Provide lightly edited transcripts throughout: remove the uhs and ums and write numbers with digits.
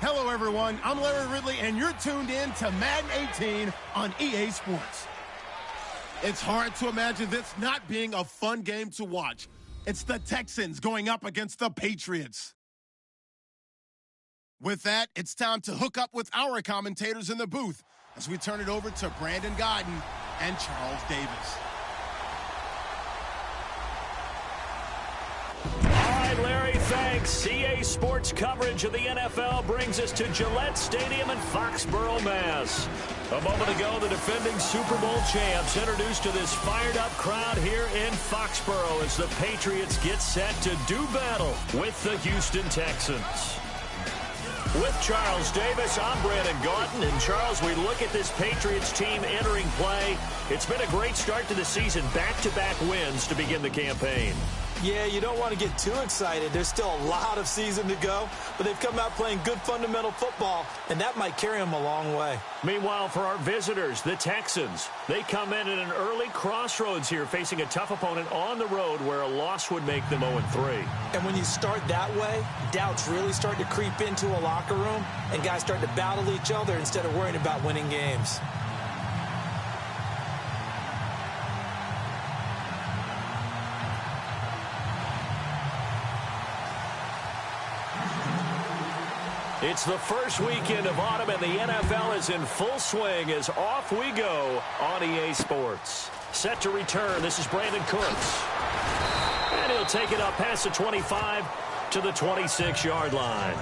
Hello, everyone. I'm Larry Ridley, and you're tuned in to Madden 18 on EA Sports. It's hard to imagine this not being a fun game to watch. It's the Texans going up against the Patriots. With that, it's time to hook up with our commentators in the booth as we turn it over to Brandon Godden and Charles Davis. Larry, thanks. EA Sports coverage of the NFL brings us to Gillette Stadium in Foxborough, Mass. A moment ago, the defending Super Bowl champs introduced to this fired-up crowd here in Foxborough as the Patriots get set to do battle with the Houston Texans. With Charles Davis, I'm Brandon Gaudin. And Charles, we look at this Patriots team entering play. It's been a great start to the season, back-to-back wins to begin the campaign. Yeah, you don't want to get too excited. There's still a lot of season to go, but they've come out playing good fundamental football, and that might carry them a long way. Meanwhile, for our visitors, the Texans, they come in at an early crossroads here, facing a tough opponent on the road where a loss would make them 0-3. And when you start that way, doubts really start to creep into a locker room, and guys start to battle each other instead of worrying about winning games. It's the first weekend of autumn, and the NFL is in full swing as off we go on EA Sports. Set to return, this is Brandon Cooks. And he'll take it up past the 25 to the 26-yard line.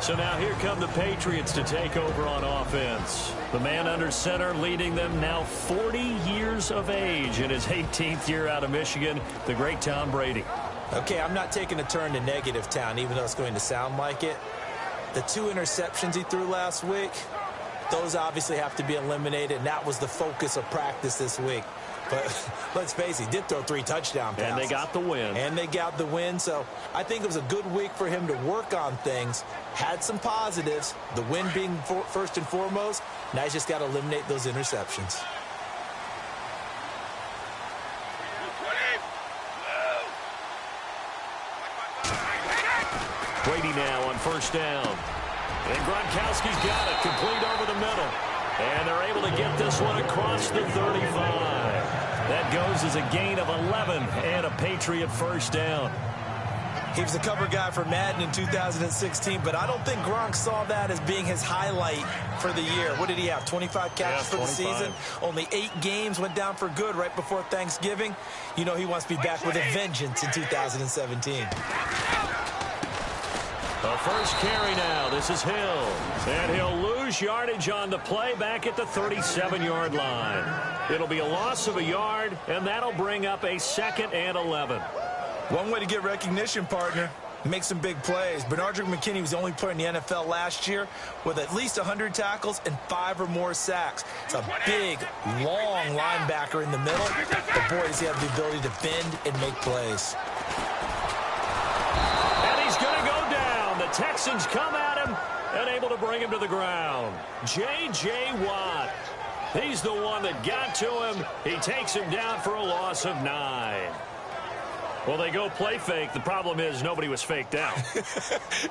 So now here come the Patriots to take over on offense. The man under center leading them now 40 years of age in his 18th year out of Michigan, the great Tom Brady. Okay, I'm not taking a turn to negative town, even though it's going to sound like it. The 2 interceptions he threw last week, those obviously have to be eliminated, and that was the focus of practice this week. But let's face it, he did throw 3 touchdown passes. And they got the win. And they got the win, so I think it was a good week for him to work on things. Had some positives, the win being first and foremost. Now he's just got to eliminate those interceptions. Brady now on first down. And Gronkowski's got it, complete over the middle. And they're able to get this one across the 35. That goes as a gain of 11 and a Patriot first down. He was the cover guy for Madden in 2016, but I don't think Gronk saw that as being his highlight for the year. What did he have, 25 catches for the season? Only 8 games, went down for good right before Thanksgiving. You know he wants to be back with a vengeance in 2017. The first carry now. This is Hill. And he'll lose yardage on the play back at the 37-yard line. It'll be a loss of a yard, and that'll bring up a 2nd and 11. One way to get recognition, partner, make some big plays. Bernardrick McKinney was the only player in the NFL last year with at least 100 tackles and 5 or more sacks. It's a big, long linebacker in the middle, but boy, does he have the ability to bend and make plays. The Texans come at him and able to bring him to the ground. J.J. Watt. He's the one that got to him. He takes him down for a loss of 9. Well, they go play fake. The problem is nobody was faked out.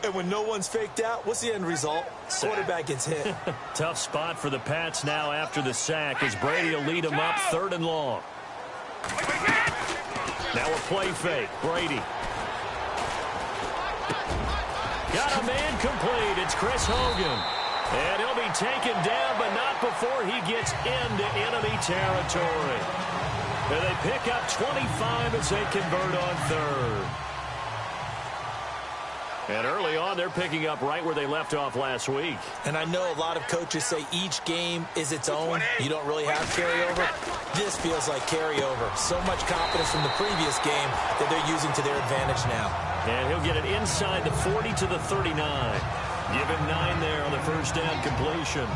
And when no one's faked out, what's the end result? Quarterback gets hit. Tough spot for the Pats now after the sack as Brady will lead him up 3rd and long. Now a play fake. Brady. Got a man complete. It's Chris Hogan. And he'll be taken down, but not before he gets into enemy territory. And they pick up 25 as they convert on 3rd. And early on, they're picking up right where they left off last week. And I know a lot of coaches say each game is its own. You don't really have carryover. This feels like carryover. So much confidence from the previous game that they're using to their advantage now. And he'll get it inside the 40 to the 39. Give him 9 there on the first down completion.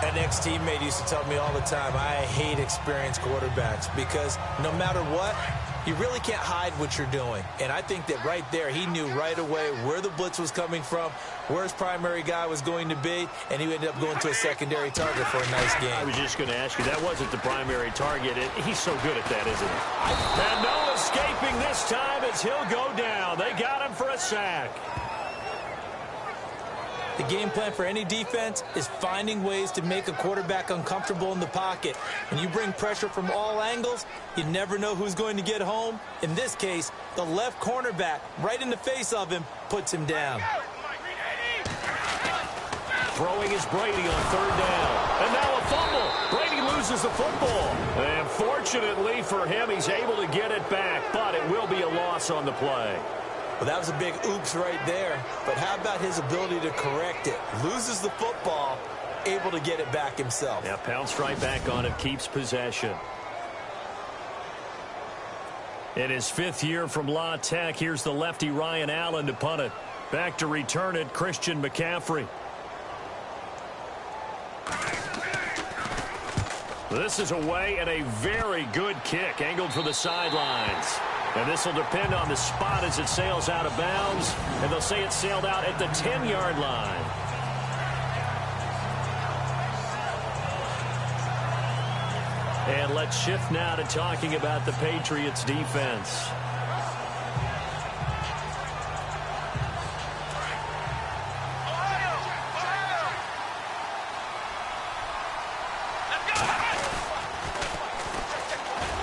An ex-teammate used to tell me all the time, I hate experienced quarterbacks because no matter what, you really can't hide what you're doing. And I think that right there, he knew right away where the blitz was coming from, where his primary guy was going to be, and he ended up going to a secondary target for a nice game. I was just going to ask you, that wasn't the primary target. He's so good at that, isn't he? And no escaping this time as he'll go down. They got him for a sack. The game plan for any defense is finding ways to make a quarterback uncomfortable in the pocket. When you bring pressure from all angles, you never know who's going to get home. In this case, the left cornerback, right in the face of him, puts him down. Throwing is Brady on third down. And now a fumble. Brady loses the football. And fortunately for him, he's able to get it back, but it will be a loss on the play. Well, that was a big oops right there. But how about his ability to correct it? Loses the football, able to get it back himself. Yeah, pounced right back on it, keeps possession. In his 5th year from La Tech, here's the lefty Ryan Allen to punt it. Back to return it, Christian McCaffrey. This is away and a very good kick, angled for the sidelines. And this will depend on the spot as it sails out of bounds. And they'll say it sailed out at the 10-yard line. And let's shift now to talking about the Patriots defense.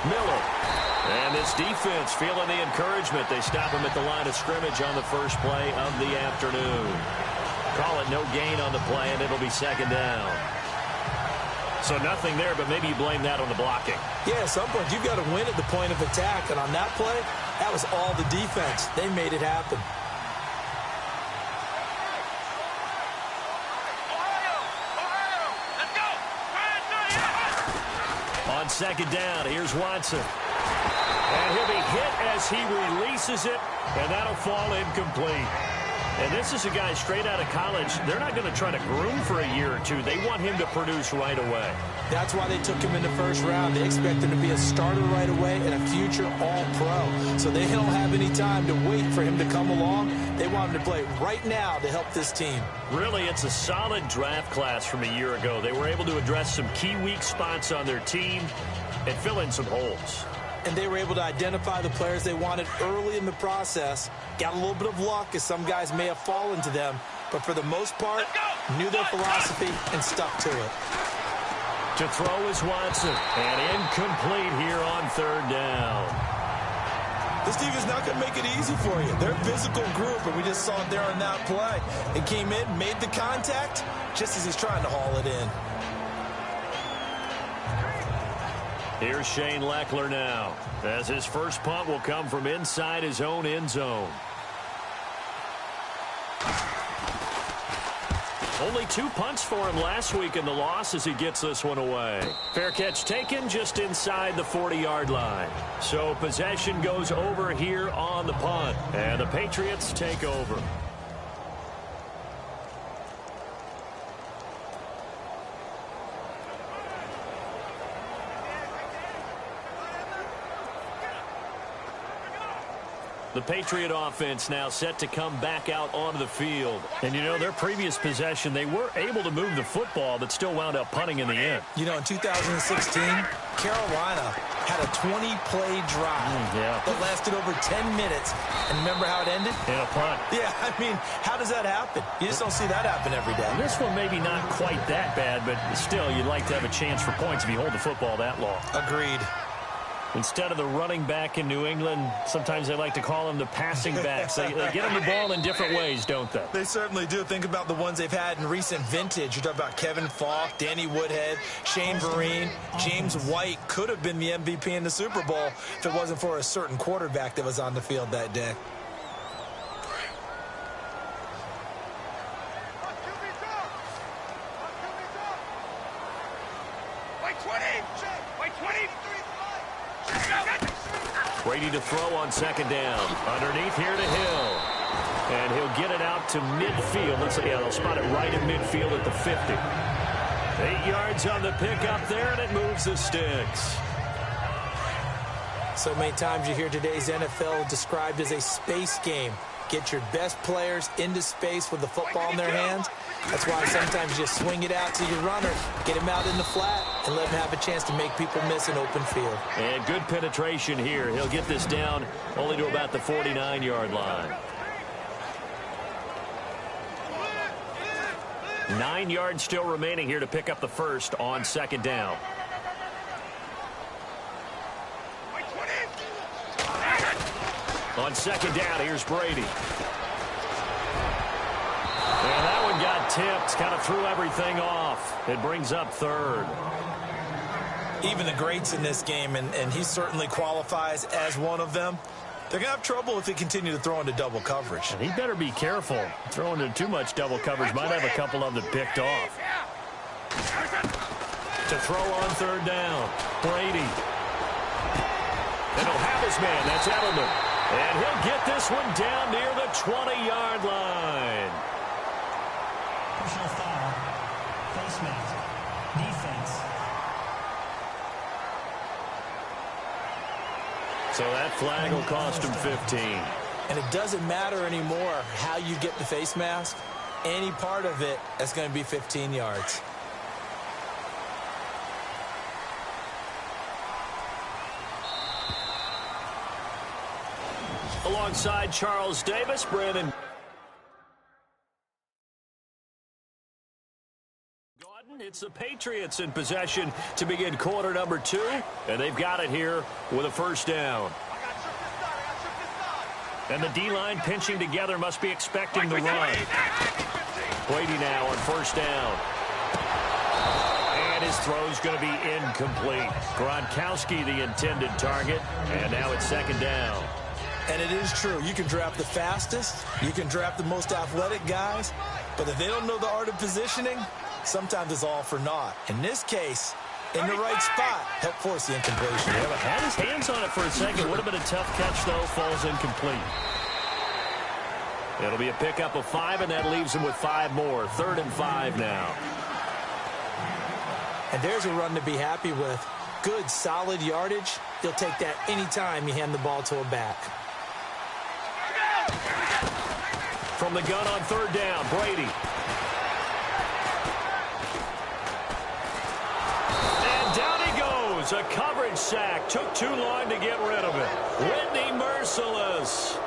Miller. And this defense feeling the encouragement. They stop him at the line of scrimmage on the first play of the afternoon. Call it no gain on the play, and it'll be second down. So nothing there, but maybe you blame that on the blocking. Yeah, at some point, you've got to win at the point of attack. And on that play, that was all the defense. They made it happen. On second down, here's Watson. And he'll be hit as he releases it, and that'll fall incomplete. And this is a guy straight out of college. They're not going to try to groom for a year or two. They want him to produce right away. That's why they took him in the first round. They expect him to be a starter right away and a future all-pro. So they don't have any time to wait for him to come along. They want him to play right now to help this team. Really, it's a solid draft class from a year ago. They were able to address some key weak spots on their team and fill in some holes. And they were able to identify the players they wanted early in the process. Got a little bit of luck as some guys may have fallen to them. But for the most part, knew their philosophy and stuck to it. To throw is Watson. And incomplete here on third down. This team is not going to make it easy for you. They're a physical group, and we just saw it there on that play. It came in, made the contact, just as he's trying to haul it in. Here's Shane Leckler now, as his first punt will come from inside his own end zone. Only 2 punts for him last week in the loss as he gets this one away. Fair catch taken just inside the 40-yard line. So possession goes over here on the punt, and the Patriots take over. The Patriot offense now set to come back out onto the field. And, you know, their previous possession, they were able to move the football, but still wound up punting in the end. You know, in 2016, Carolina had a 20-play drive that lasted over 10 minutes. And remember how it ended? In a punt. Yeah, I mean, how does that happen? You just don't see that happen every day. This one maybe not quite that bad, but still, you'd like to have a chance for points if you hold the football that long. Agreed. Instead of the running back in New England, sometimes they like to call them the passing backs. They get them the ball in different ways, don't they? They certainly do. Think about the ones they've had in recent vintage. You talk about Kevin Falk, Danny Woodhead, Shane Vereen, James White could have been the MVP in the Super Bowl if it wasn't for a certain quarterback that was on the field that day. Brady to throw on second down. Underneath here to Hill. And he'll get it out to midfield. Let's see, they'll spot it right in midfield at the 50. 8 yards on the pickup there, and it moves the sticks. So many times you hear today's NFL described as a space game. Get your best players into space with the football in their hands. That's why sometimes you swing it out to your runner, get him out in the flat, and let him have a chance to make people miss an open field. And good penetration here. He'll get this down only to about the 49-yard line. 9 yards still remaining here to pick up the first on second down. On second down, here's Brady. And that one got tipped, kind of threw everything off. It brings up third. Even the greats in this game, and he certainly qualifies as one of them, they're going to have trouble if they continue to throw into double coverage. And he better be careful. Throwing into too much double coverage might have a couple of them picked off. To throw on third down, Brady. And he'll have his man. That's Edelman. And he'll get this one down near the 20-yard line. Personal foul. Face mask. Defense. So that flag will cost him 15. And it doesn't matter anymore how you get the face mask. Any part of it, that's going to be 15 yards. Alongside Charles Davis, Brandon Gordon. It's the Patriots in possession to begin quarter number 2, and they've got it here with a first down. And the D-line pinching together must be expecting the run. Brady now on first down. And his throw's going to be incomplete. Gronkowski the intended target, and now it's second down. And it is true. You can draft the fastest. You can draft the most athletic guys. But if they don't know the art of positioning, sometimes it's all for naught. In this case, in the right spot, help force the incompletion. Yeah, but had his hands on it for a second. Would have been a tough catch, though. Falls incomplete. It'll be a pickup of 5, and that leaves him with 5 more. 3rd and 5 now. And there's a run to be happy with. Good, solid yardage. He'll take that anytime you hand the ball to a back. From the gun on third down, Brady. And down he goes. A coverage sack. Took too long to get rid of it. Whitney merciless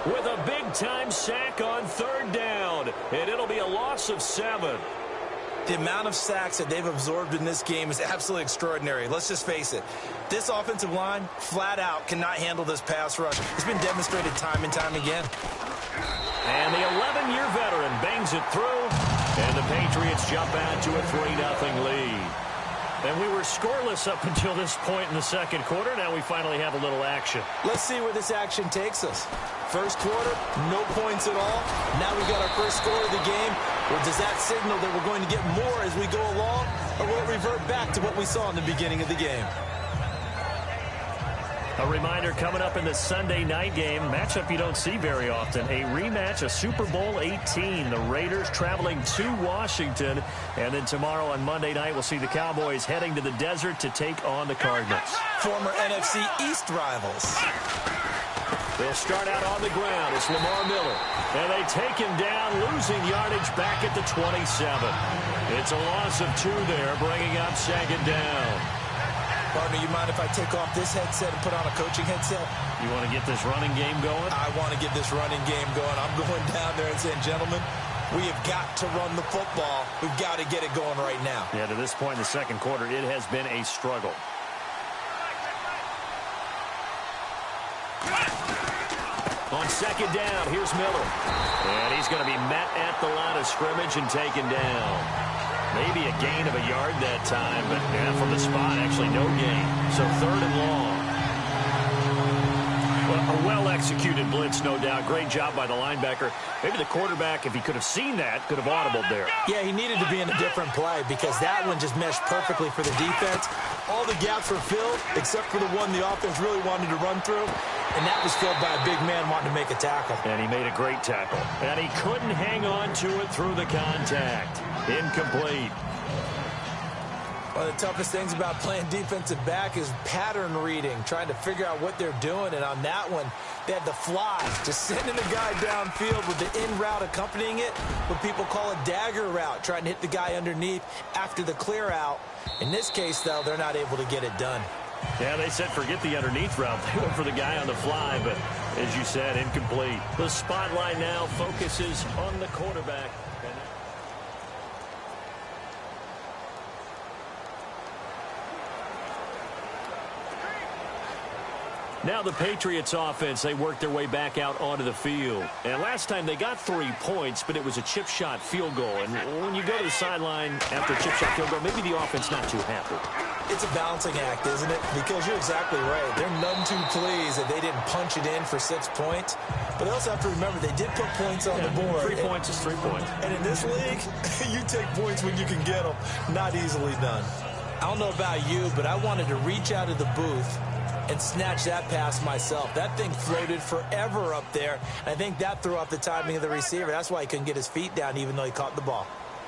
with a big-time sack on third down. And it'll be a loss of 7. The amount of sacks that they've absorbed in this game is absolutely extraordinary. Let's just face it. This offensive line, flat out, cannot handle this pass rush. It's been demonstrated time and time again. And the 11-year veteran bangs it through, and the Patriots jump out to a 3-0 lead. And we were scoreless up until this point in the second quarter. Now we finally have a little action. Let's see where this action takes us. First quarter, no points at all. Now we got our first score of the game. Well, does that signal that we're going to get more as we go along, or will it revert back to what we saw in the beginning of the game? A reminder coming up in the Sunday night game, matchup you don't see very often, a rematch of Super Bowl 18. The Raiders traveling to Washington, and then tomorrow on Monday night we'll see the Cowboys heading to the desert to take on the Cardinals. Former NFC East rivals. They'll start out on the ground. It's Lamar Miller, and they take him down, losing yardage back at the 27. It's a loss of 2 there, bringing up second down. Partner, you mind if I take off this headset and put on a coaching headset? You want to get this running game going? I want to get this running game going. I'm going down there and saying, gentlemen, we have got to run the football. We've got to get it going right now. Yeah, to this point in the second quarter, it has been a struggle. On second down, here's Miller. And he's going to be met at the line of scrimmage and taken down. Maybe a gain of a yard that time, but yeah, from the spot, actually no gain. So 3rd and long. Well, a well-executed blitz, no doubt. Great job by the linebacker. Maybe the quarterback, if he could have seen that, could have audibled there. Yeah, he needed to be in a different play because that one just meshed perfectly for the defense. All the gaps were filled except for the one the offense really wanted to run through, and that was filled by a big man wanting to make a tackle. And he made a great tackle. And he couldn't hang on to it through the contact. Incomplete. One of the toughest things about playing defensive back is pattern reading, trying to figure out what they're doing. And on that one, they had the fly, just sending a guy downfield with the in route accompanying it, what people call a dagger route, trying to hit the guy underneath after the clear out. In this case, though, they're not able to get it done. Yeah, they said forget the underneath route. They went for the guy on the fly, but as you said, incomplete. The spotlight now focuses on the quarterback. Now the Patriots offense, they worked their way back out onto the field. And last time they got 3 points, but it was a chip shot field goal. And when you go to the sideline after a chip shot field goal, maybe the offense not too happy. It's a balancing act, isn't it? Because you're exactly right. They're none too pleased that they didn't punch it in for 6 points. But they also have to remember they did put points on the board. 3 points is 3 points. And in this league, you take points when you can get them. Not easily done. I don't know about you, but I wanted to reach out of the booth and snatch that pass myself. That thing floated forever up there. I think that threw off the timing of the receiver. That's why he couldn't get his feet down even though he caught the ball.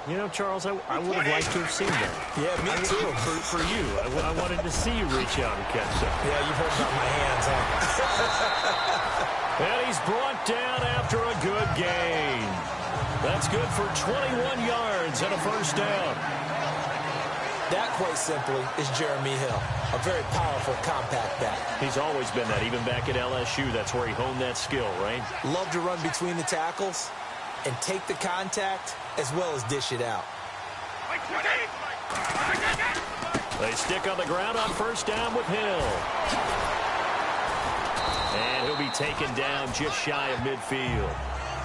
You know, Charles, I would have liked to have seen that. Yeah, me too. For you. I wanted to see you reach out and catch that. Yeah, you've heard about my hands, huh? And he's brought down after a good gain. That's good for 21 yards and a first down. That, quite simply, is Jeremy Hill. A very powerful, compact back. He's always been that. Even back at LSU, that's where he honed that skill, right? Love to run between the tackles and take the contact as well as dish it out. They stick on the ground on first down with Hill. And he'll be taken down just shy of midfield.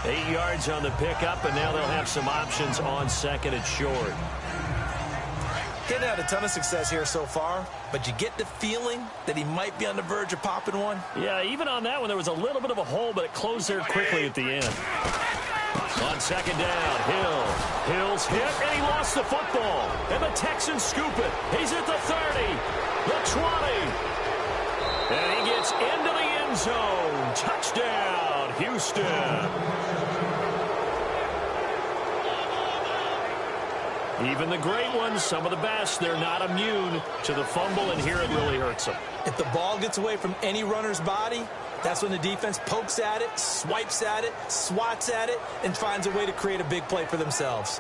8 yards on the pickup, and now they'll have some options on second and short. Didn't have a ton of success here so far, but you get the feeling that he might be on the verge of popping one. Yeah, even on that one, there was a little bit of a hole, but it closed there quickly at the end. On second down, Hill's hit, and he lost the football. And the Texans scoop it. He's at the 30, the 20. And he gets into the end zone. Touchdown, Houston. Even the great ones, some of the best, they're not immune to the fumble, and here it really hurts them. If the ball gets away from any runner's body, that's when the defense pokes at it, swipes at it, swats at it, and finds a way to create a big play for themselves.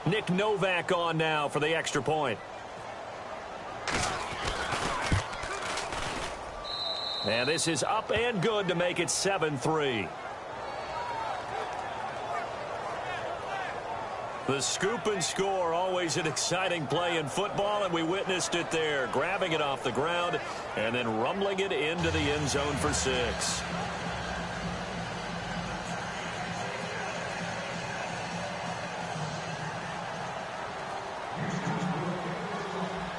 Nick Novak on now for the extra point. And this is up and good to make it 7-3. The scoop and score, always an exciting play in football, and we witnessed it there. Grabbing it off the ground and then rumbling it into the end zone for 6.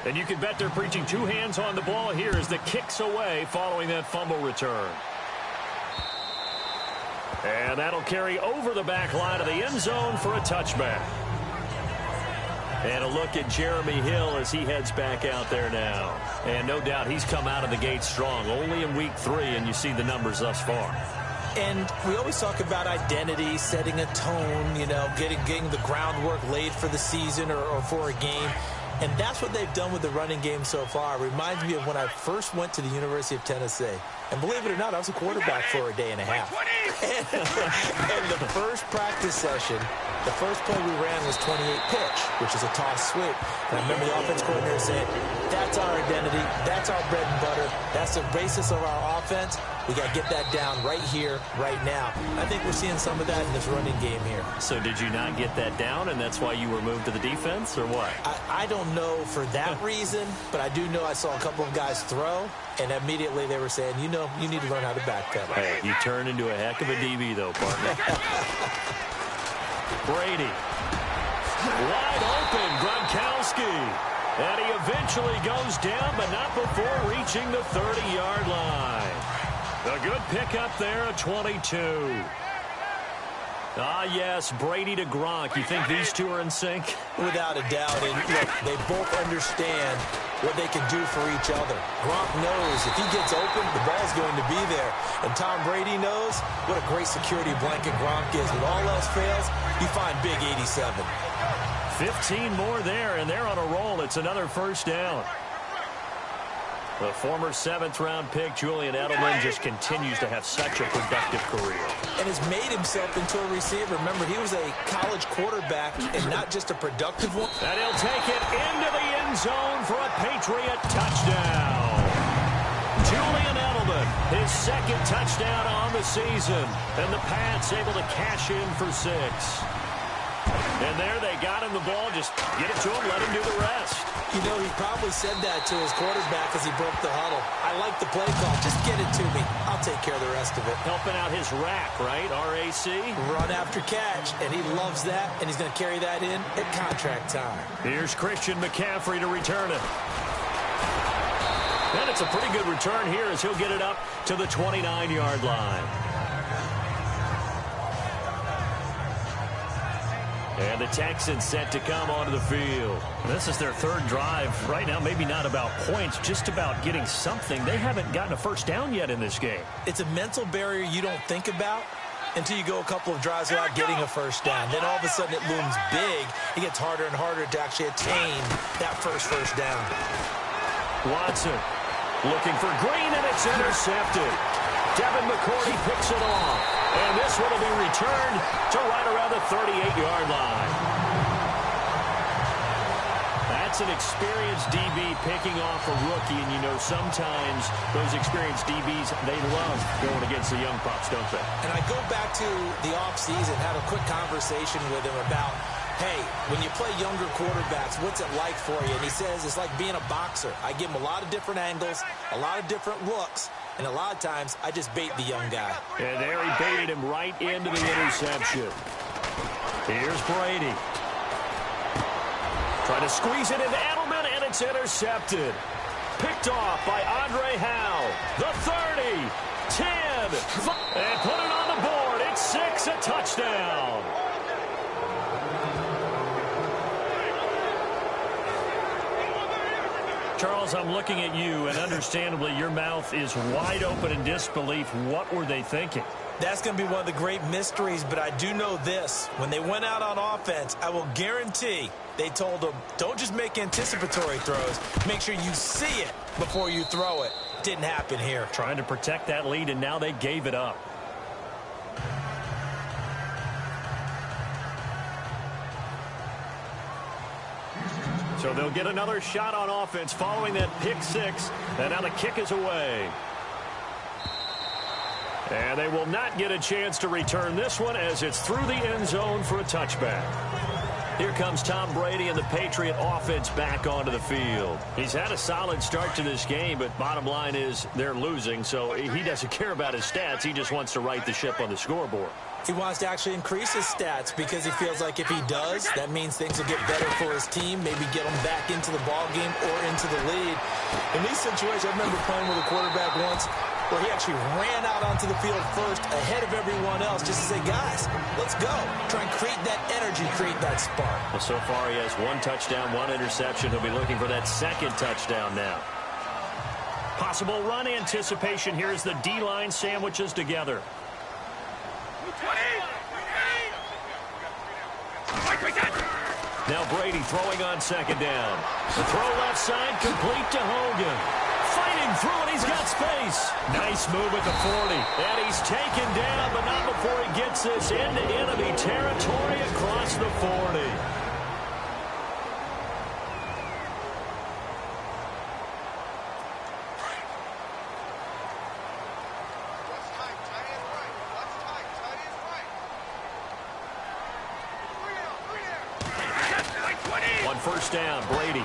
And you can bet they're preaching 2 hands on the ball here as the kick's away following that fumble return. And that'll carry over the back line of the end zone for a touchback. And a look at Jeremy Hill as he heads back out there now. And no doubt he's come out of the gate strong. Only in week 3, and you see the numbers thus far. And we always talk about identity, setting a tone, you know, getting the groundwork laid for the season or for a game. And that's what they've done with the running game so far. It reminds me of when I first went to the University of Tennessee. And believe it or not, I was a quarterback for a day and a half. And the first practice session, the first play we ran was 28 pitch, which is a toss sweep. And I remember the offense coordinator saying, that's our identity, that's our bread and butter, that's the basis of our offense. We got to get that down right here, right now. I think we're seeing some of that in this running game here. So did you not get that down, and that's why you were moved to the defense, or what? I don't know for that reason, but I do know I saw a couple of guys throw, and immediately they were saying, you know, you need to learn how to backpedal. Hey, you turn into a heck of a DB, though, partner. Brady. Wide open, Gronkowski. And he eventually goes down, but not before reaching the 30-yard line. A good pickup there at 22. Ah, yes, Brady to Gronk. You think these two are in sync? Without a doubt. And look, they both understand what they can do for each other. Gronk knows if he gets open, the ball's going to be there. And Tom Brady knows what a great security blanket Gronk is. When all else fails, you find big 87. 15 more there, and they're on a roll. It's another first down. The former 7th-round pick, Julian Edelman, just continues to have such a productive career. And has made himself into a receiver. Remember, he was a college quarterback and not just a productive one. And he'll take it into the end zone for a Patriot touchdown. Julian Edelman, his 2nd touchdown on the season. And the Pats able to cash in for 6. And there they got him the ball. Just get it to him, let him do the rest. You know, he probably said that to his quarterback as he broke the huddle. I like the play call. Just get it to me. I'll take care of the rest of it. Helping out his rack, right? RAC. Run after catch, and he loves that, and he's going to carry that in at contract time. Here's Christian McCaffrey to return it. And it's a pretty good return here as he'll get it up to the 29-yard line. And the Texans set to come onto the field. This is their third drive. Right now, maybe not about points, just about getting something. They haven't gotten a first down yet in this game. It's a mental barrier you don't think about until you go a couple of drives without getting a first down. Then all of a sudden it looms big. It gets harder and harder to actually attain that first down. Watson looking for Green, and it's intercepted. Devin McCourty picks it off. And this one will be returned to right around the 38-yard line. That's an experienced DB picking off a rookie, and you know sometimes those experienced DBs, they love going against the young pups, don't they? And I go back to the offseason, had a quick conversation with him about, hey, when you play younger quarterbacks, what's it like for you? And he says it's like being a boxer. I give him a lot of different angles, a lot of different looks, and a lot of times I just bait the young guy. And there he baited him right into the interception. Here's Brady. Trying to squeeze it into Edelman, and it's intercepted. Picked off by Andre Howe. The 30, 10, 5, and put it on the board. It's 6, a touchdown. Charles, I'm looking at you, and understandably your mouth is wide open in disbelief. What were they thinking? That's going to be one of the great mysteries, but I do know this. When they went out on offense, I will guarantee they told them, don't just make anticipatory throws. Make sure you see it before you throw it. Didn't happen here. Trying to protect that lead, and now they gave it up. So they'll get another shot on offense following that pick 6, and now the kick is away. And they will not get a chance to return this one as it's through the end zone for a touchback. Here comes Tom Brady and the Patriot offense back onto the field. He's had a solid start to this game, but bottom line is they're losing, so he doesn't care about his stats. He just wants to right the ship on the scoreboard. He wants to actually increase his stats because he feels like if he does, that means things will get better for his team, maybe get him back into the ball game or into the lead. In these situations, I remember playing with a quarterback once where he actually ran out onto the field first ahead of everyone else just to say, guys, let's go. Try and create that energy, create that spark. Well, so far he has 1 touchdown, 1 interception. He'll be looking for that second touchdown now. Possible run anticipation. Here's the D-line sandwiches together. Now Brady throwing on second down. The throw left side complete to Hogan. Fighting through it, he's got space. Nice move at the 40. And he's taken down, but not before he gets this into enemy territory across the 40. First down, Brady.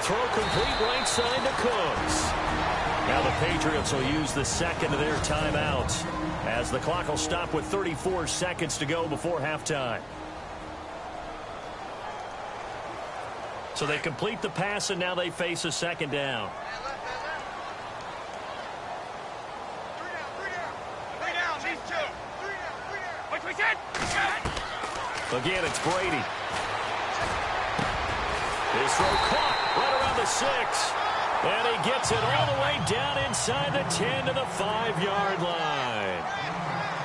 Throw complete right side to Cooks. Now the Patriots will use the second of their timeouts as the clock will stop with 34 seconds to go before halftime. So they complete the pass, and now they face a second down. Again, it's Brady. His throw caught right around the 6. And he gets it all the way down inside the 10 to the 5-yard line.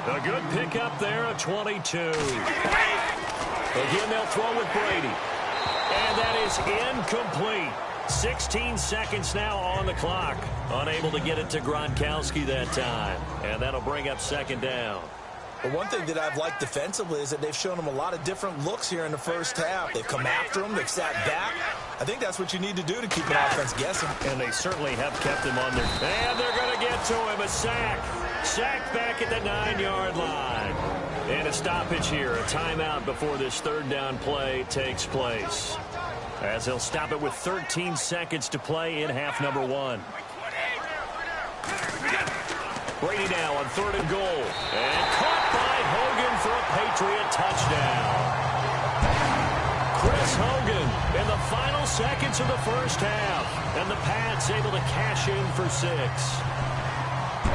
A good pickup there, a 22. Again, they'll throw with Brady. And that is incomplete. 16 seconds now on the clock. Unable to get it to Gronkowski that time. And that'll bring up second down. But one thing that I've liked defensively is that they've shown him a lot of different looks here in the first half. They've come after him. They've sat back. I think that's what you need to do to keep an offense guessing. And they certainly have kept him on their... And they're going to get to him. A sack. Sack back at the 9-yard line. And a stoppage here, a timeout before this third down play takes place. As he'll stop it with 13 seconds to play in half number 1. Brady now on 3rd and goal. And caught by Hogan for a Patriot touchdown. Chris Hogan in the final seconds of the first half. And the Pats able to cash in for 6.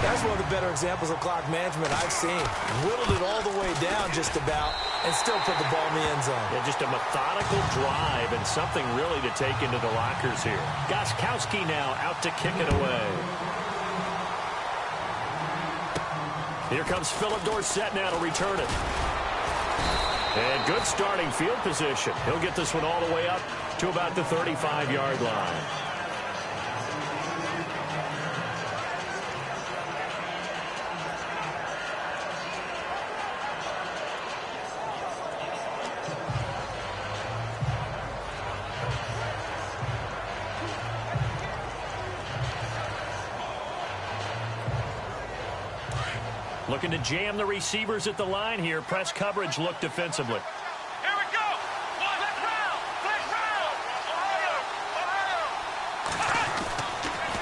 That's one of the better examples of clock management I've seen. Whittled it all the way down just about and still put the ball in the end zone. Yeah, just a methodical drive and something really to take into the lockers here. Gostkowski now out to kick it away. Here comes Philip Dorsett now to return it. And good starting field position. He'll get this one all the way up to about the 35-yard line. Looking to jam the receivers at the line here. Press coverage look defensively. Here we go. Let's round. Ohio.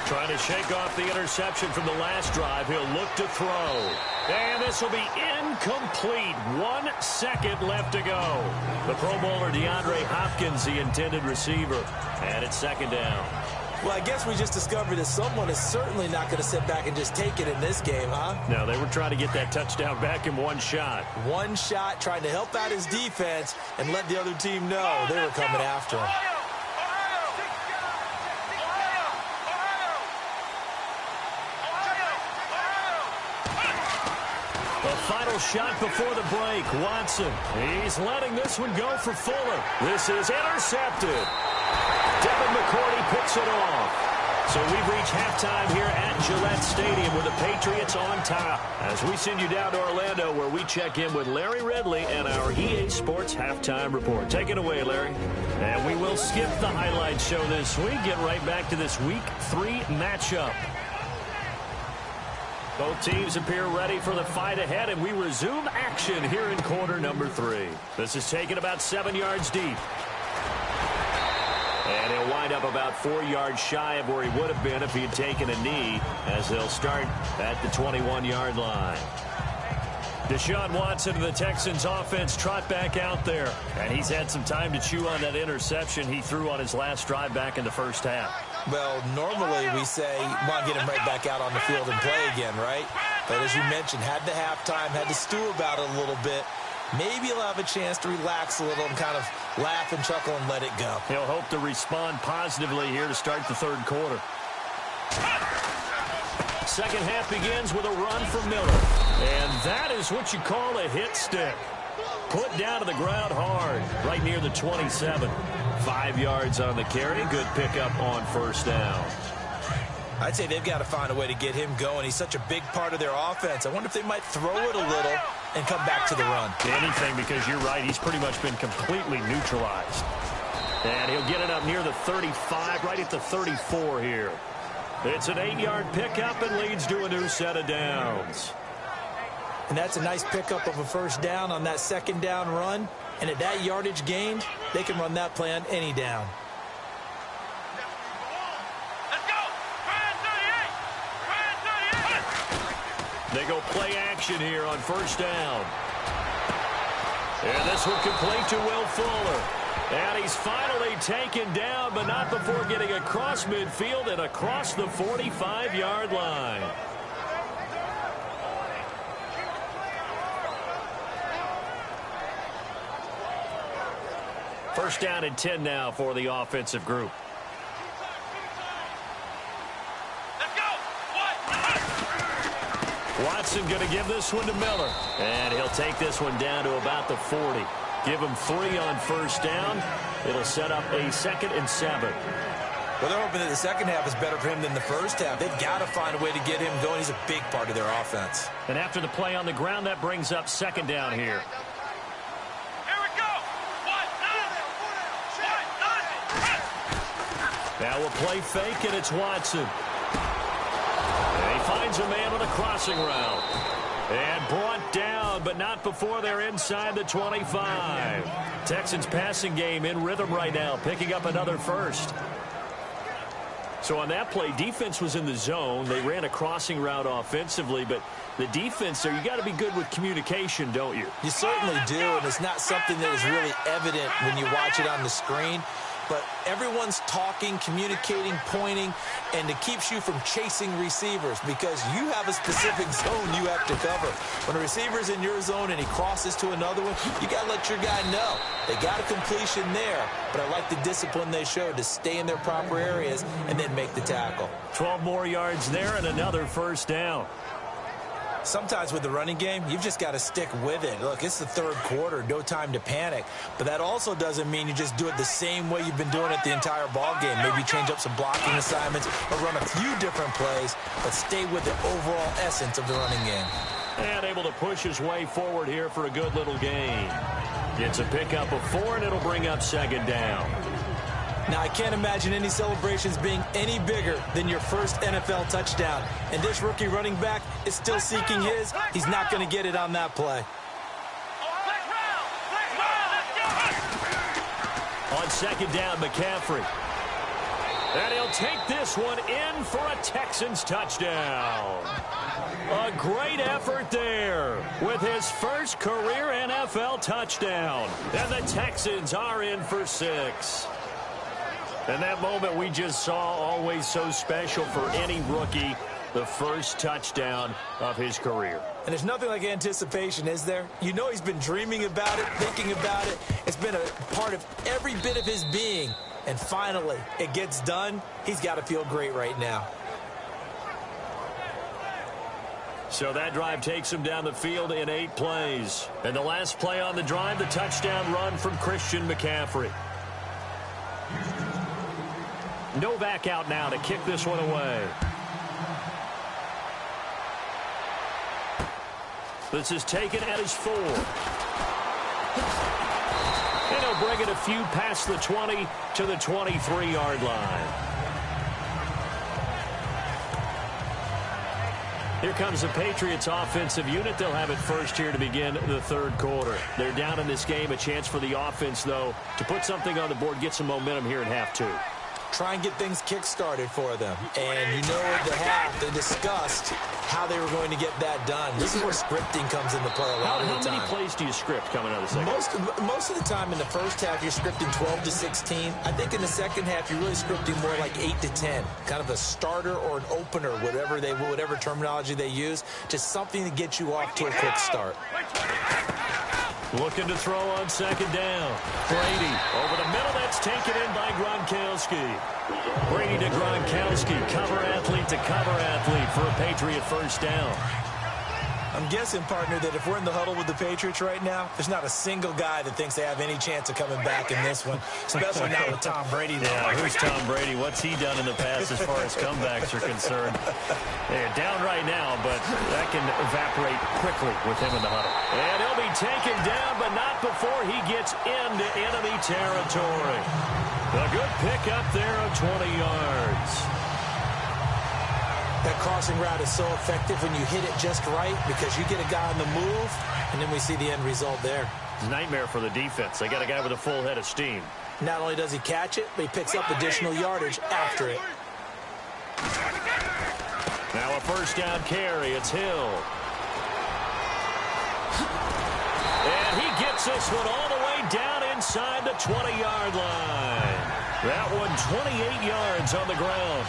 Trying to shake off the interception from the last drive. He'll look to throw. And this will be incomplete. 1 second left to go. The Pro Bowler DeAndre Hopkins, the intended receiver. And it's 2nd down. Well, I guess we just discovered that someone is certainly not going to sit back and just take it in this game, huh? No, they were trying to get that touchdown back in 1 shot. 1 shot, trying to help out his defense and let the other team know they were coming after him. The final shot before the break. Watson, he's letting this one go for Fuller. This is intercepted. Devin McCourty picks it off. So we've reached halftime here at Gillette Stadium with the Patriots on top. As we send you down to Orlando where we check in with Larry Ridley and our EA Sports Halftime Report. Take it away, Larry. And we will skip the highlights show this week. Get right back to this Week 3 matchup. Both teams appear ready for the fight ahead, and we resume action here in quarter number 3. This is taken about 7 yards deep. And he'll wind up about 4 yards shy of where he would have been if he had taken a knee, as they'll start at the 21-yard line. Deshaun Watson of the Texans offense trot back out there. And he's had some time to chew on that interception he threw on his last drive back in the first half. Well, normally we say, come on, get him right back out on the field and play again, right? But as you mentioned, had the halftime, had to stew about it a little bit. Maybe he'll have a chance to relax a little and kind of laugh and chuckle and let it go. He'll hope to respond positively here to start the third quarter. Second half begins with a run from Miller. And that is what you call a hit stick. Put down to the ground hard, right near the 27. 5 yards on the carry. Good pickup on first down. I'd say they've got to find a way to get him going. He's such a big part of their offense. I wonder if they might throw it a little and come back to the run. Anything, because you're right. He's pretty much been completely neutralized. And he'll get it up near the 35, right at the 34 here. It's an 8-yard pickup and leads to a new set of downs. And that's a nice pickup of a first down on that second down run. And at that yardage gained, they can run that play on any down. They go play action here on first down. And this one complete to Will Fuller. And he's finally taken down, but not before getting across midfield and across the 45-yard line. First down and 10 now for the offensive group. Watson going to give this one to Miller. And he'll take this one down to about the 40. Give him 3 on first down. It'll set up a 2nd and 7. Well, they're hoping that the second half is better for him than the first half. They've got to find a way to get him going. He's a big part of their offense. And after the play on the ground, that brings up 2nd down here. Now we'll play fake, and it's Watson. And he finds a man on a crossing route. And brought down touchdown, but not before they're inside the 25. Texans passing game in rhythm right now, picking up another first. So on that play, defense was in the zone. They ran a crossing route offensively, but the defense there, you got to be good with communication, don't you? You certainly do, and it's not something that is really evident when you watch it on the screen. But everyone's talking, communicating, pointing, and it keeps you from chasing receivers because you have a specific zone you have to cover. When a receiver's in your zone and he crosses to another one, you got to let your guy know. They got a completion there, but I like the discipline they showed to stay in their proper areas and then make the tackle. 12 more yards there and another first down. Sometimes with the running game, you've just got to stick with it. Look, it's the third quarter, no time to panic. But that also doesn't mean you just do it the same way you've been doing it the entire ball game. Maybe change up some blocking assignments or run a few different plays, but stay with the overall essence of the running game. And able to push his way forward here for a good little gain. It's a pickup of 4, and it'll bring up second down. Now, I can't imagine any celebrations being any bigger than your first NFL touchdown. And this rookie running back is still seeking his. He's not going to get it on that play. On second down, McCaffrey. And he'll take this one in for a Texans touchdown. A great effort there with his first career NFL touchdown. And the Texans are in for 6. And that moment we just saw, always so special for any rookie, the first touchdown of his career. And there's nothing like anticipation, is there? You know he's been dreaming about it, thinking about it. It's been a part of every bit of his being. And finally, it gets done. He's got to feel great right now. So that drive takes him down the field in 8 plays. And the last play on the drive, the touchdown run from Christian McCaffrey. Novak out now to kick this one away. This is taken at his 4. And he'll bring it a few past the 20 to the 23-yard line. Here comes the Patriots offensive unit. They'll have it first here to begin the third quarter. They're down in this game. A chance for the offense, though, to put something on the board, get some momentum here in half 2. Try and get things kick-started for them. And you know at the half, they discussed how they were going to get that done. This is where scripting comes into play a lot of the time. How many plays do you script coming out of the second? Most of the time in the first half, you're scripting 12 to 16. I think in the second half, you're really scripting more like 8 to 10. Kind of a starter or an opener, whatever terminology they use. Just something to get you off to a quick start. Looking to throw on second down. Brady over the middle. That's taken in by Gronkowski. Brady to Gronkowski. Cover athlete to cover athlete for a Patriot first down. I'm guessing, partner, that if we're in the huddle with the Patriots right now, there's not a single guy that thinks they have any chance of coming back in this one, especially now with Tom Brady. Yeah, who's Tom Brady? What's he done in the past as far as comebacks are concerned? They're down right now, but that can evaporate quickly with him in the huddle. And he'll be taken down, but not before he gets into enemy territory. A good pickup there of 20 yards. That crossing route is so effective when you hit it just right because you get a guy on the move, and then we see the end result there. It's a nightmare for the defense. They got a guy with a full head of steam. Not only does he catch it, but he picks up additional yardage after it. Now a first down carry. It's Hill. And he gets this one all the way down inside the 20-yard line. That one 28 yards on the ground.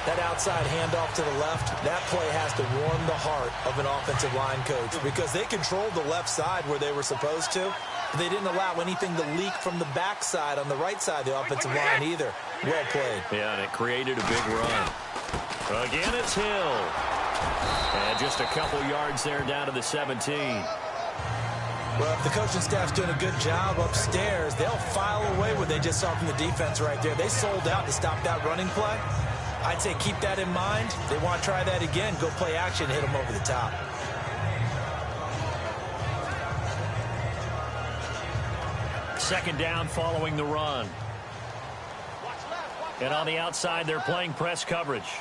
That outside handoff to the left, that play has to warm the heart of an offensive line coach because they controlled the left side where they were supposed to. But they didn't allow anything to leak from the backside on the right side of the offensive line either. Well played. Yeah, and it created a big run. Again, it's Hill. And just a couple yards there down to the 17. Well, if the coaching staff's doing a good job upstairs, they'll file away what they just saw from the defense right there. They sold out to stop that running play. I'd say keep that in mind. They want to try that again. Go play action, hit them over the top. Second down following the run. And on the outside, they're playing press coverage.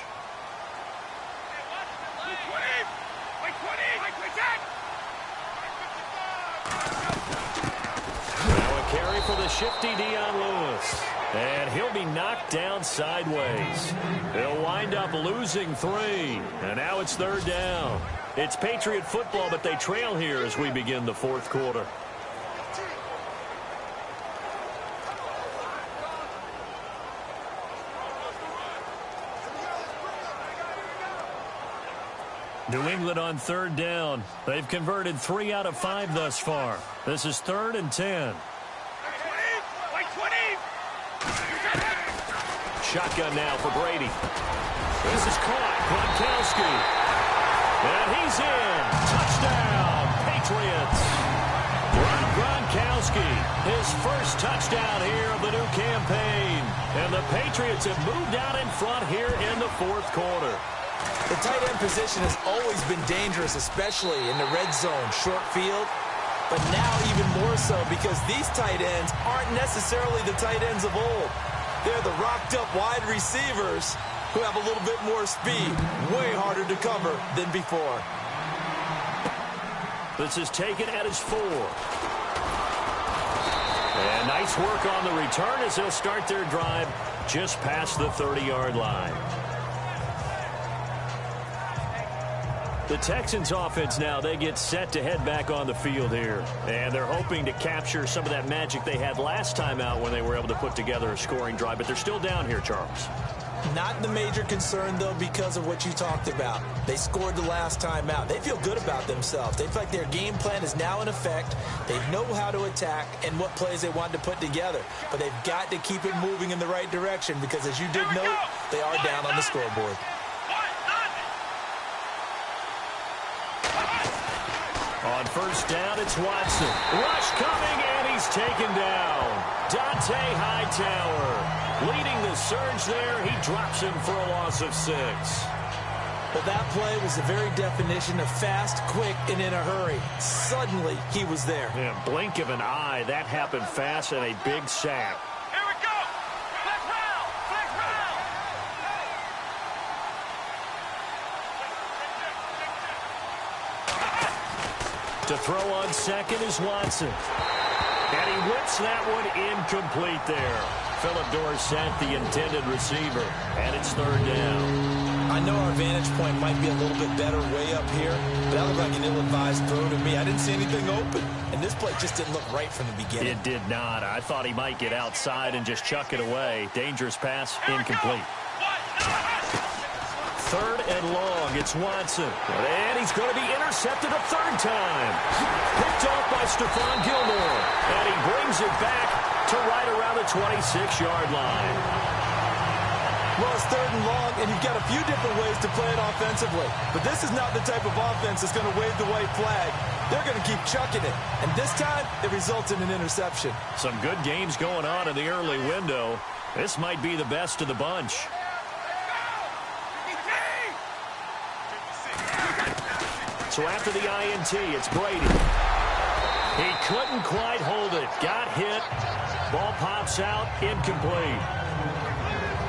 for the shifty Dion Lewis. And he'll be knocked down sideways. He'll wind up losing 3. And now it's 3rd down. It's Patriot football, but they trail here as we begin the 4th quarter. New England on 3rd down. They've converted 3 out of 5 thus far. This is 3rd and 10. Shotgun now for Brady. This is caught. Gronkowski. And he's in. Touchdown, Patriots. Gronkowski, his first touchdown here of the new campaign. And the Patriots have moved out in front here in the 4th quarter. The tight end position has always been dangerous, especially in the red zone, short field. But now even more so because these tight ends aren't necessarily the tight ends of old. They're the rocked-up wide receivers who have a little bit more speed, way harder to cover than before. This is taken at his 4. And nice work on the return as they'll start their drive just past the 30-yard line. The Texans offense now, they get set to head back on the field here. And they're hoping to capture some of that magic they had last time out when they were able to put together a scoring drive. But they're still down here, Charles. Not the major concern, though, because of what you talked about. They scored the last time out. They feel good about themselves. They feel like their game plan is now in effect. They know how to attack and what plays they want to put together. But they've got to keep it moving in the right direction because, as you did note, they are down on the scoreboard. On 1st down, it's Watson. Rush coming, and he's taken down. Dante Hightower leading the surge there. He drops him for a loss of 6. Well, that play was the very definition of fast, quick, and in a hurry. Suddenly, he was there. Yeah, blink of an eye. That happened fast and a big sack. Here we go. Flag round. Flag round. To throw on 2nd is Watson. And he whips that one incomplete there. Philip Dorsett, the intended receiver. And it's 3rd down. I know our vantage point might be a little bit better way up here, but that looked like an ill-advised throw to me. I didn't see anything open, and this play just didn't look right from the beginning. It did not. I thought he might get outside and just chuck it away. Dangerous pass, incomplete. 3rd and long, it's Watson. And he's going to be intercepted a 3rd time. Picked off by Stephon Gilmore. And he brings it back to right around the 26-yard line. Well, it's 3rd and long, and you've got a few different ways to play it offensively. But this is not the type of offense that's going to wave the white flag. They're going to keep chucking it. And this time, it results in an interception. Some good games going on in the early window. This might be the best of the bunch. So after the INT, it's Brady. He couldn't quite hold it. Got hit. Ball pops out. Incomplete.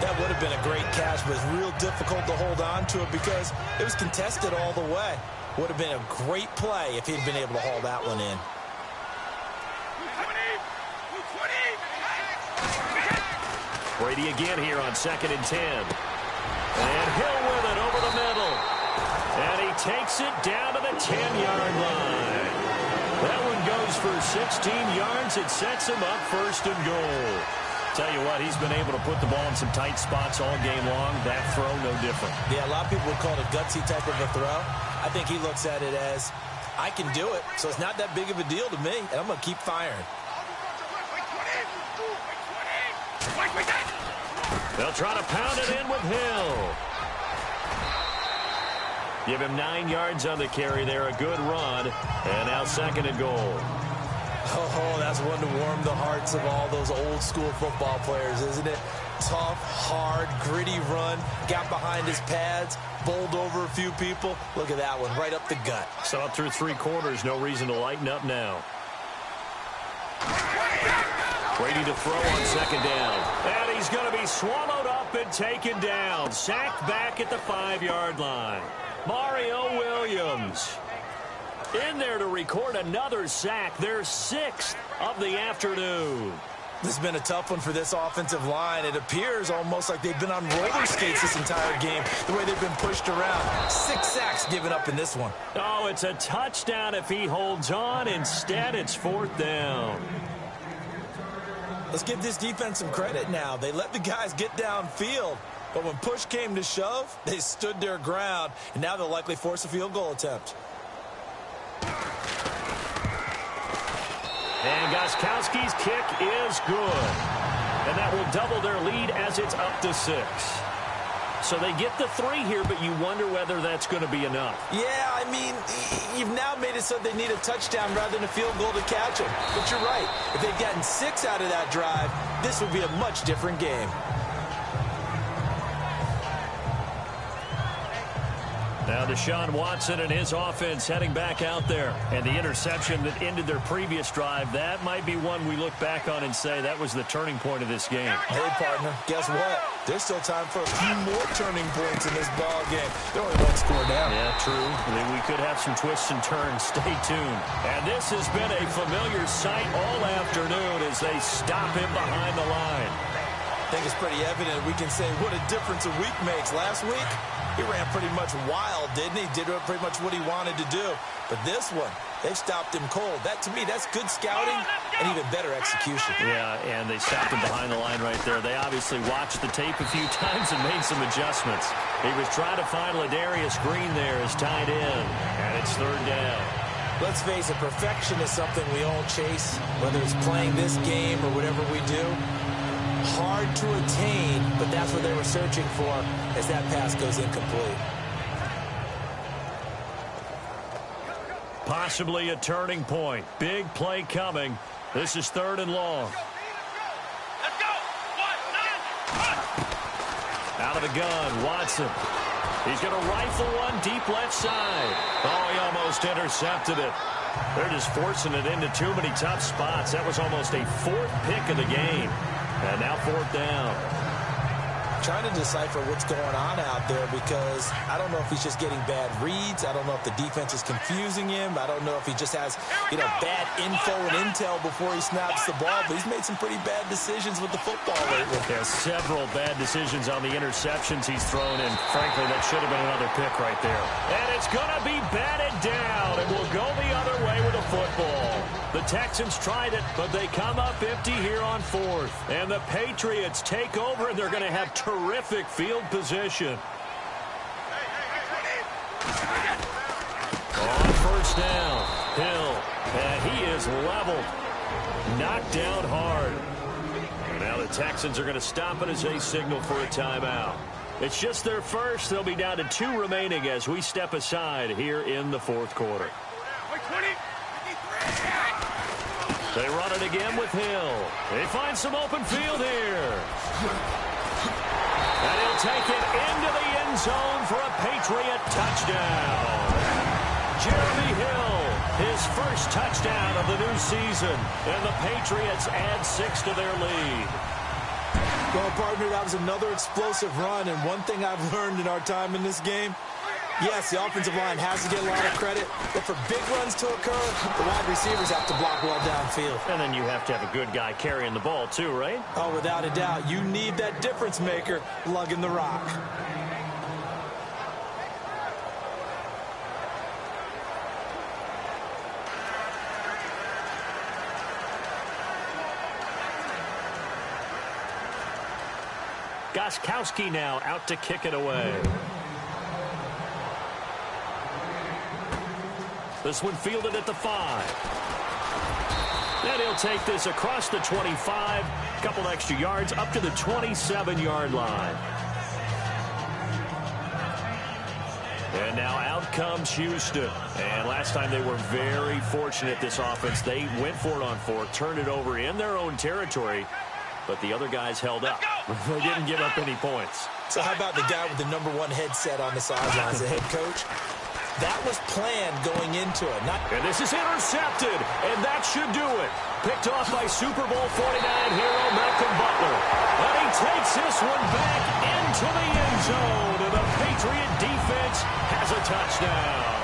That would have been a great catch, but it's real difficult to hold on to it because it was contested all the way. Would have been a great play if he'd been able to haul that one in. Brady again here on 2nd and 10. And Hill with it over the middle. And he takes it down to the 10-yard line. That one goes for 16 yards. It sets him up 1st and goal. Tell you what, he's been able to put the ball in some tight spots all game long. That throw, no different. Yeah, a lot of people would call it a gutsy type of a throw. I think he looks at it as, I can do it, so it's not that big of a deal to me, and I'm going to keep firing. They'll try to pound it in with Hill. Give him 9 yards on the carry there. A good run. And now 2nd and goal. Oh, that's one to warm the hearts of all those old school football players, isn't it? Tough, hard, gritty run. Got behind his pads. Bowled over a few people. Look at that one, right up the gut. Saw it through 3 quarters. No reason to lighten up now. Brady to throw on 2nd down. And he's going to be swallowed up and taken down. Sacked back at the 5-yard line. Mario Williams. In there to record another sack, their 6th of the afternoon. This has been a tough one for this offensive line. It appears almost like they've been on roller skates this entire game, the way they've been pushed around. 6 sacks given up in this one. Oh, it's a touchdown if he holds on. Instead, it's 4th down. Let's give this defense some credit now. They let the guys get downfield, but when push came to shove, they stood their ground, and now they'll likely force a field goal attempt. And Gostkowski's kick is good. And that will double their lead as it's up to 6. So they get the 3 here, but you wonder whether that's going to be enough. Yeah, I mean, you've now made it so they need a touchdown rather than a field goal to catch them. But you're right. If they'd gotten 6 out of that drive, this would be a much different game. Now Deshaun Watson and his offense heading back out there. And the interception that ended their previous drive, that might be one we look back on and say that was the turning point of this game. Hey, partner, guess what? There's still time for a few more turning points in this ball game. They're only 1 score down. Yeah, true. We could have some twists and turns. Stay tuned. And this has been a familiar sight all afternoon as they stop him behind the line. I think it's pretty evident we can say what a difference a week makes. Last week, he ran pretty much wild, didn't he? Did pretty much what he wanted to do. But this one, they've stopped him cold. That, to me, that's good scouting and even better execution. Yeah, and they stopped him behind the line right there. They obviously watched the tape a few times and made some adjustments. He was trying to find Ladarius Green there as tight end, and it's 3rd down. Let's face it, perfection is something we all chase, whether it's playing this game or whatever we do. Hard to attain, but that's what they were searching for as that pass goes incomplete. Possibly a turning point. Big play coming. This is 3rd and long. Let's go. 1, 9, 1. Out of the gun, Watson. He's going to rifle one deep left side. Oh, he almost intercepted it. They're just forcing it into too many tough spots. That was almost a 4th pick of the game. And now 4th down. Trying to decipher what's going on out there because I don't know if he's just getting bad reads. I don't know if the defense is confusing him. I don't know if he just has, bad info and intel before he snaps the ball. But he's made some pretty bad decisions with the football lately. There's several bad decisions on the interceptions he's thrown, and frankly, that should have been another pick right there. And it's going to be batted down, and we'll go the other way with the football. The Texans tried it, but they come up empty here on 4th. And the Patriots take over, and they're going to have terrific field position. On 1st down, Hill, and he is leveled. Knocked down hard. And now the Texans are going to stop it as they signal for a timeout. It's just their first. They'll be down to 2 remaining as we step aside here in the 4th quarter. They run it again with Hill. They find some open field here. And he'll take it into the end zone for a Patriot touchdown. Jeremy Hill, his first touchdown of the new season. And the Patriots add 6 to their lead. Well, partner, that was another explosive run. And one thing I've learned in our time in this game, yes, the offensive line has to get a lot of credit, but for big runs to occur, the wide receivers have to block well downfield. And then you have to have a good guy carrying the ball too, right? Oh, without a doubt. You need that difference maker lugging the rock. Gostkowski now out to kick it away. This one fielded at the 5. And he'll take this across the 25, a couple extra yards, up to the 27-yard line. And now out comes Houston. And last time they were very fortunate, this offense. They went for it on 4, turned it over in their own territory, but the other guys held up. They didn't give up any points. So how about the guy with the #1 headset on the sidelines, the head coach? That was planned going into it. And this is intercepted, and that should do it. Picked off by Super Bowl 49 hero Malcolm Butler. And he takes this one back into the end zone, and the Patriot defense has a touchdown.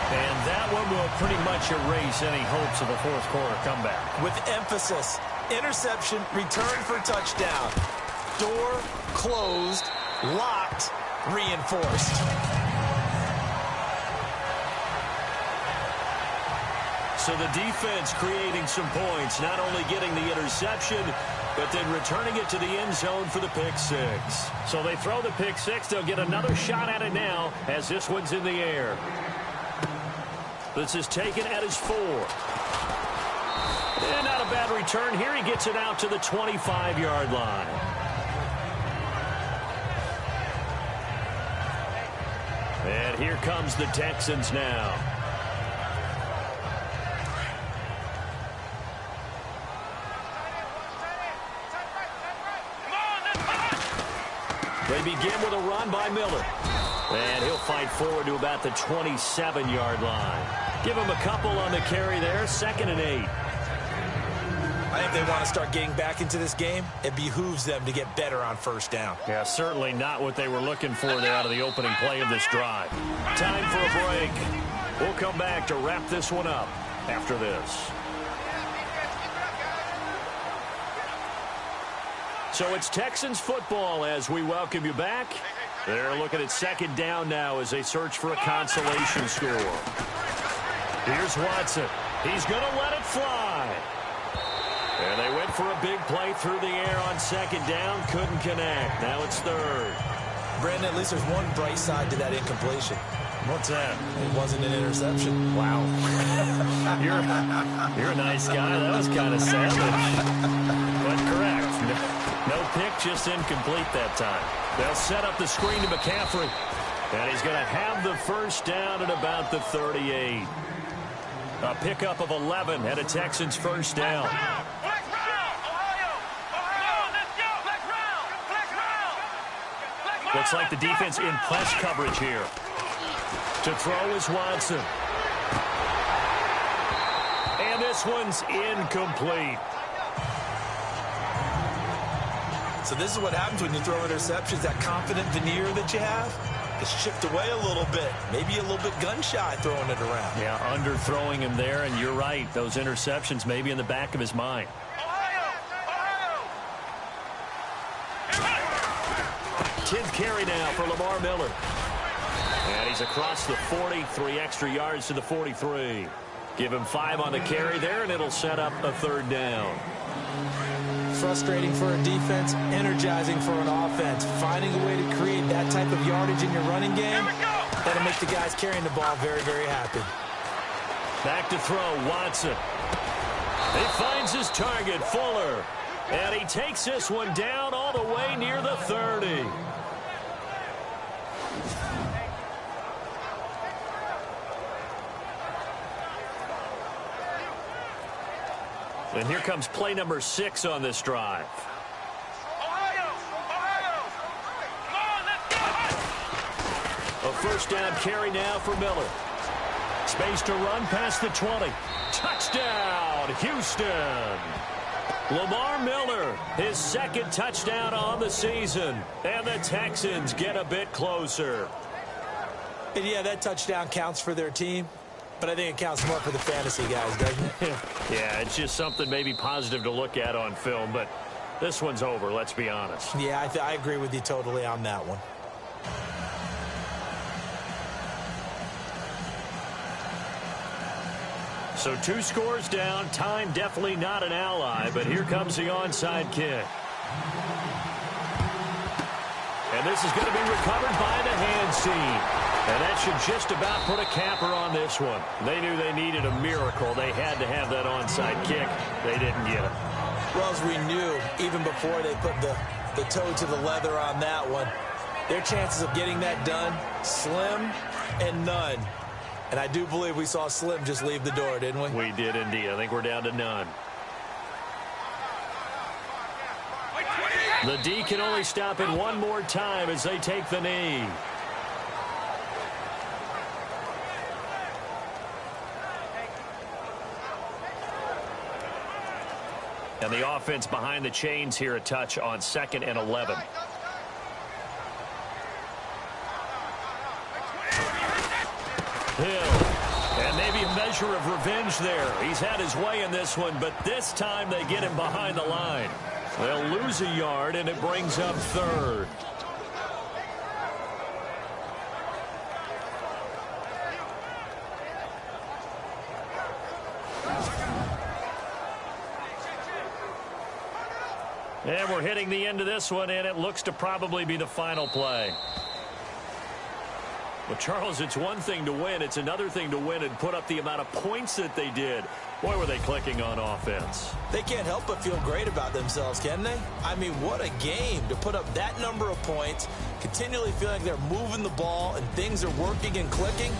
And that one will pretty much erase any hopes of a fourth quarter comeback. With emphasis, interception, return for touchdown. Door closed, locked, reinforced. So the defense creating some points, not only getting the interception, but then returning it to the end zone for the pick six. So they throw the pick six. They'll get another shot at it now as this one's in the air. This is taken at his 4. And not a bad return here. He gets it out to the 25-yard line. And here comes the Texans now. They begin with a run by Miller. And he'll fight forward to about the 27-yard line. Give him a couple on the carry there. 2nd and 8. I think they want to start getting back into this game. It behooves them to get better on first down. Yeah, certainly not what they were looking for there out of the opening play of this drive. Time for a break. We'll come back to wrap this one up after this. So it's Texans football as we welcome you back. They're looking at 2nd down now as they search for a consolation score. Here's Watson. He's going to let it fly. And they went for a big play through the air on 2nd down. Couldn't connect. Now it's 3rd. Brandon, at least there's one bright side to that incompletion. What's that? It wasn't an interception. Wow. You're a nice guy. That was kind of savage. But correct. No pick, just incomplete that time. They'll set up the screen to McCaffrey. And he's going to have the first down at about the 38. A pickup of 11 at a Texans first down. Looks like the defense in press coverage here. To throw is Watson. And this one's incomplete. So this is what happens when you throw interceptions. That confident veneer that you have is chipped away a little bit. Maybe a little bit gun-shy throwing it around. Yeah, underthrowing him there, and you're right. Those interceptions may be in the back of his mind. 10th carry now for Lamar Miller. And he's across the 40, 3 extra yards to the 43. Give him 5 on the carry there, and it'll set up a 3rd down. Frustrating for a defense, energizing for an offense. Finding a way to create that type of yardage in your running game, that'll make the guys carrying the ball very, very happy. Back to throw, Watson. He finds his target, Fuller. And he takes this one down all the way near the 30. And here comes play number 6 on this drive. A first down carry now for Miller. Space to run past the 20. Touchdown, Houston. Lamar Miller, his 2nd touchdown on the season. And the Texans get a bit closer. And yeah, that touchdown counts for their team. But I think it counts more for the fantasy guys, doesn't it? Yeah, it's just something maybe positive to look at on film, but this one's over, let's be honest. Yeah, I agree with you totally on that one. So 2 scores down, time definitely not an ally, but here comes the onside kick. And this is going to be recovered by the hands team. And that should just about put a capper on this one. They knew they needed a miracle. They had to have that onside kick. They didn't get it. Well, as we knew, even before they put the toe to the leather on that one, their chances of getting that done, slim and none. And I do believe we saw Slim just leave the door, didn't we? We did indeed. I think we're down to none. The D can only stop it one more time as they take the knee. And the offense behind the chains here a touch on 2nd and 11. Hill pressure of revenge there. He's had his way in this one, but this time they get him behind the line. They'll lose a yard, and it brings up third. And we're hitting the end of this one, and it looks to probably be the final play. Well, Charles, it's one thing to win. It's another thing to win and put up the amount of points that they did. Boy, were they clicking on offense. They can't help but feel great about themselves, can they? I mean, what a game to put up that number of points, continually feeling like they're moving the ball and things are working and clicking.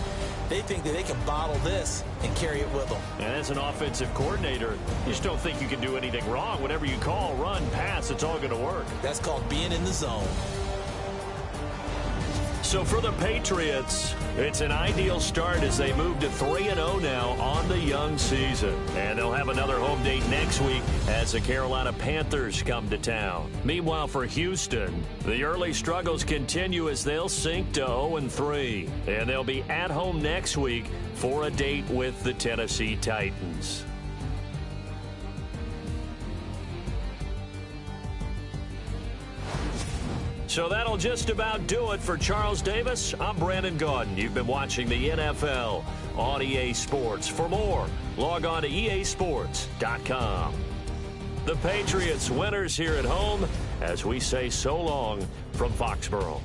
They think that they can bottle this and carry it with them. And as an offensive coordinator, you just don't think you can do anything wrong. Whatever you call, run, pass, it's all going to work. That's called being in the zone. So for the Patriots, it's an ideal start as they move to 3-0 now on the young season. And they'll have another home date next week as the Carolina Panthers come to town. Meanwhile, for Houston, the early struggles continue as they'll sink to 0-3. And they'll be at home next week for a date with the Tennessee Titans. So that'll just about do it for Charles Davis. I'm Brandon Gaudin. You've been watching the NFL on EA Sports. For more, log on to easports.com. The Patriots winners here at home as we say so long from Foxborough.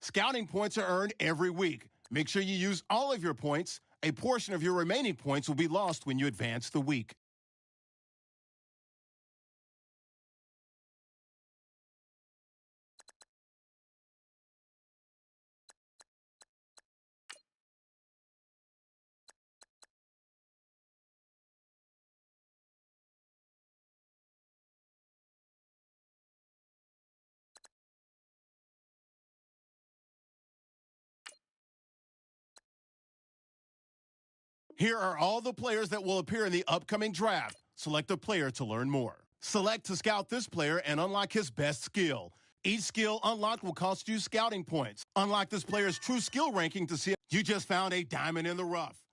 Scouting points are earned every week. Make sure you use all of your points. A portion of your remaining points will be lost when you advance the week. Here are all the players that will appear in the upcoming draft. Select a player to learn more. Select to scout this player and unlock his best skill. Each skill unlocked will cost you scouting points. Unlock this player's true skill ranking to see if you just found a diamond in the rough.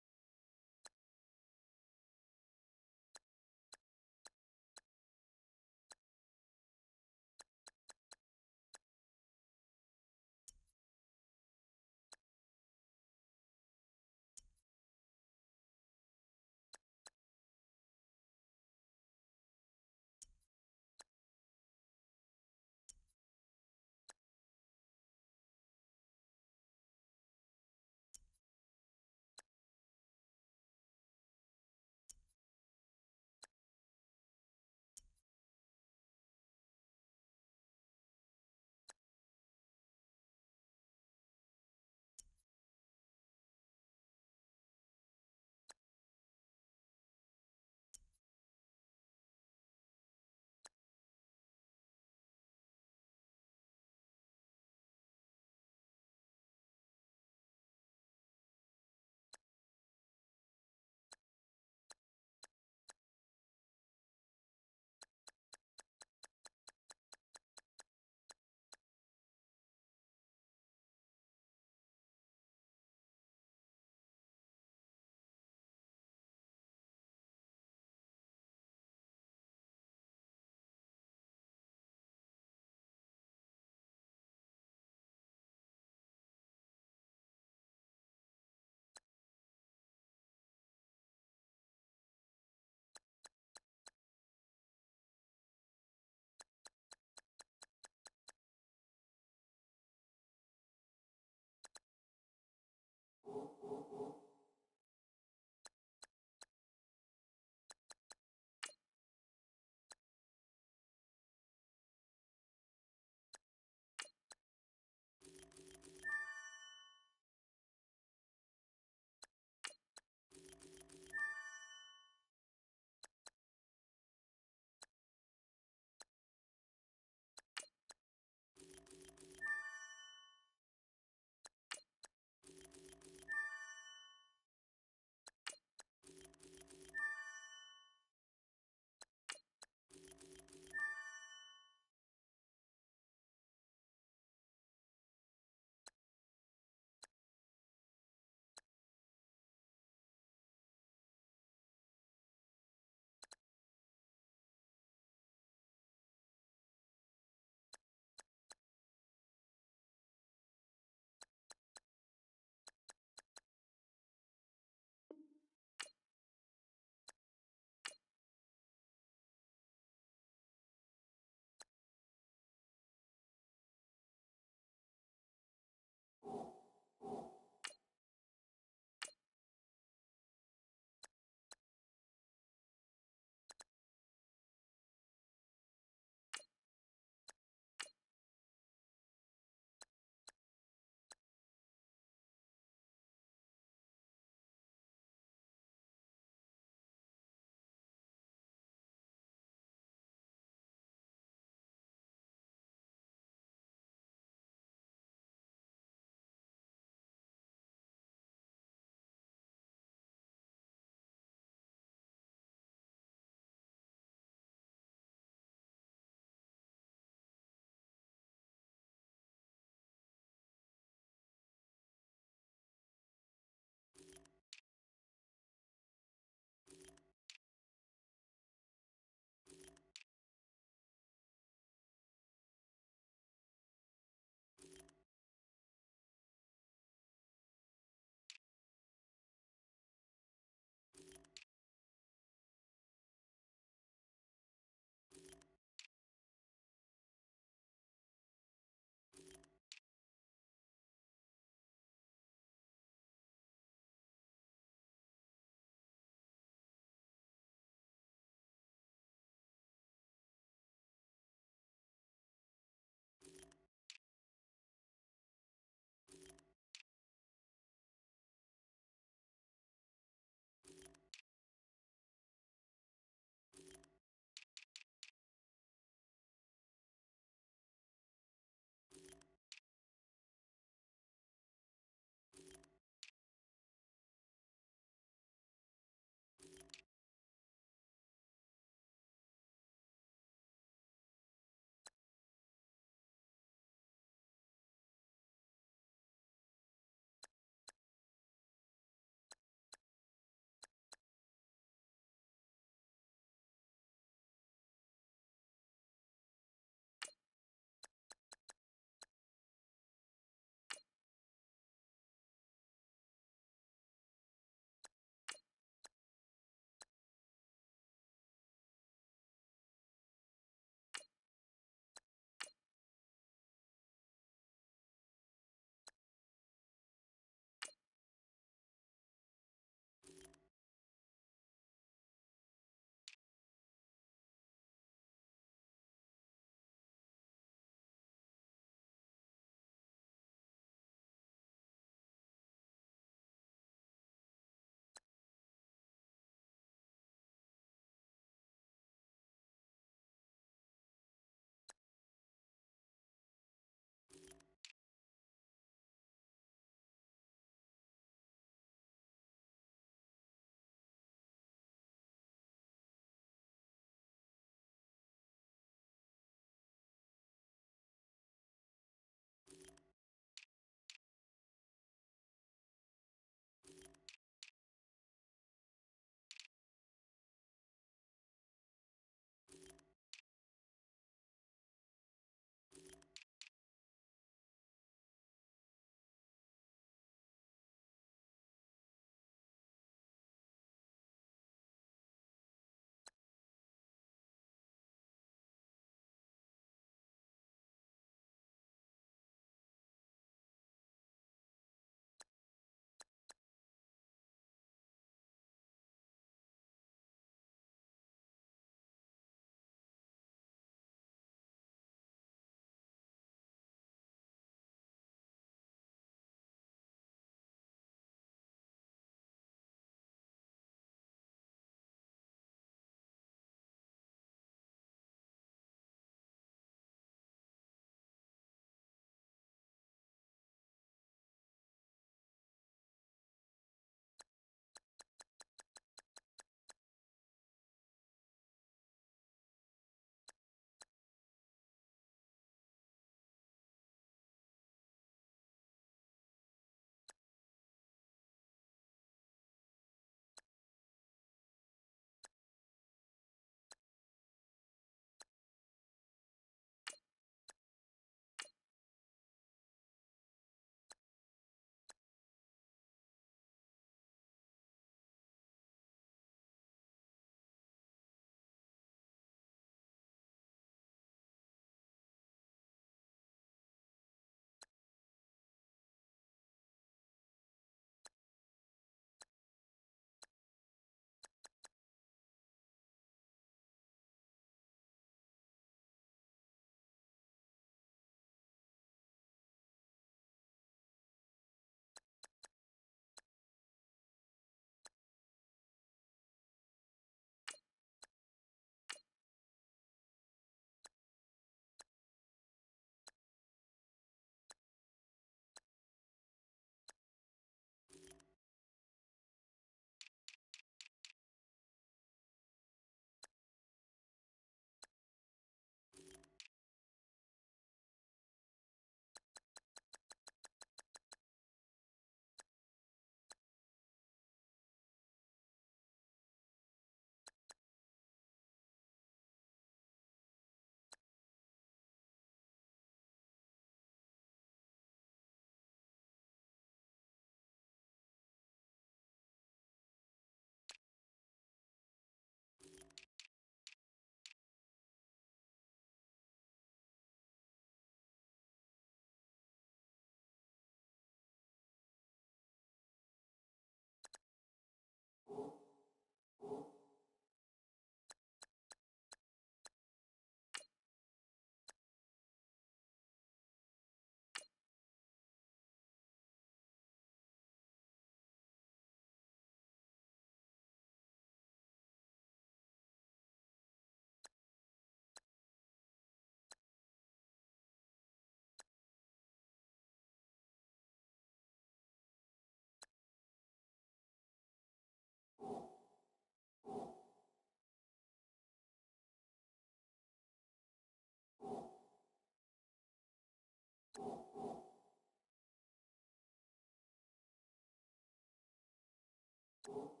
you.